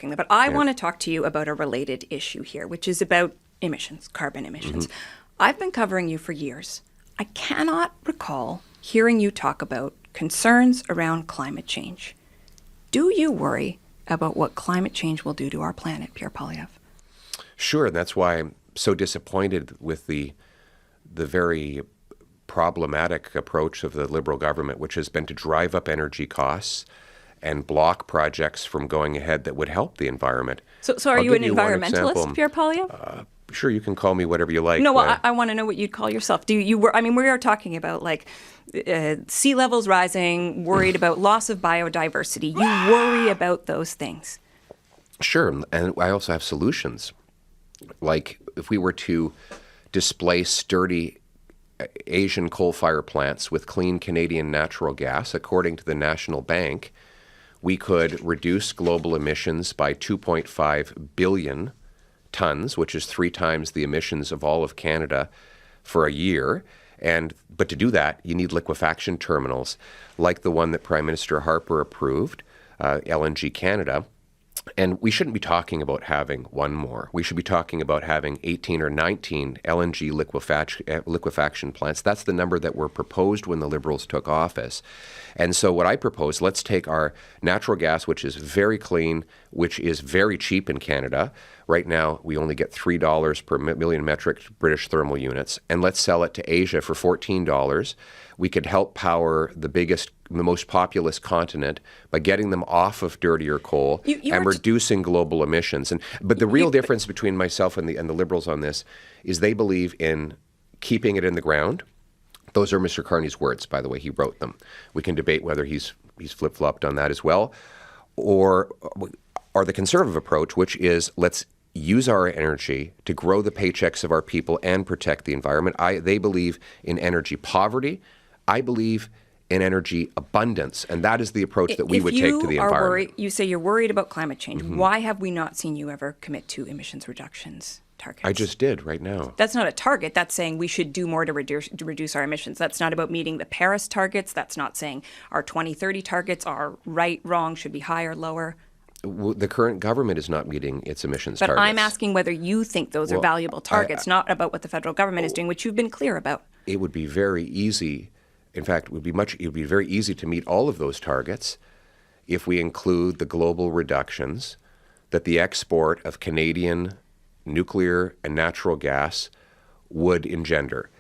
talking. But I want to talk to you about a related issue here, which is about emissions, carbon emissions. I've been covering you for years. I cannot recall hearing you talk about concerns around climate change. Do you worry about what climate change will do to our planet, Pierre Poilievre? Sure, and that's why I'm so disappointed with the very problematic approach of the Liberal government, which has been to drive up energy costs and block projects from going ahead that would help the environment. So are you an environmentalist, Pierre Poilievre? Sure, you can call me whatever you like. No, well, I want to know what you'd call yourself. We are talking about like sea levels rising, worried about loss of biodiversity. You worry about those things. Sure, and I also have solutions. Like if we were to displace dirty Asian coal-fired plants with clean Canadian natural gas, according to the National Bank, we could reduce global emissions by 2.5 billion tons, which is 3 times the emissions of all of Canada for a year. But to do that, you need liquefaction terminals like the one that Prime Minister Harper approved, LNG Canada. And we shouldn't be talking about having one more. We should be talking about having 18 or 19 LNG liquefaction plants. That's the number that were proposed when the Liberals took office. And so what I propose, let's take our natural gas, which is very clean, which is very cheap in Canada. Right now, we only get $3 per million metric British thermal units. And let's sell it to Asia for $14. We could help power the most populous continent by getting them off of dirtier coal and reducing global emissions. But the real difference between myself and the Liberals on this is they believe in keeping it in the ground. Those are Mr. Carney's words, by the way. He wrote them. We can debate whether he's flip-flopped on that as well. Or the conservative approach, which is let's use our energy to grow the paychecks of our people and protect the environment. They believe in energy poverty. I believe in energy abundance, and that is the approach that we would take to the environment. You say you're worried about climate change. Why have we not seen you ever commit to emissions reductions targets? I just did right now. That's not a target. That's saying we should do more to reduce our emissions. That's not about meeting the Paris targets. That's not saying our 2030 targets are right, wrong, should be higher, lower. The current government is not meeting its emissions targets. But I'm asking whether you think those are valuable targets, not about what the federal government is doing, which you've been clear about. It would be very easy. In fact, it would be very easy to meet all of those targets if we include the global reductions that the export of Canadian nuclear and natural gas would engender.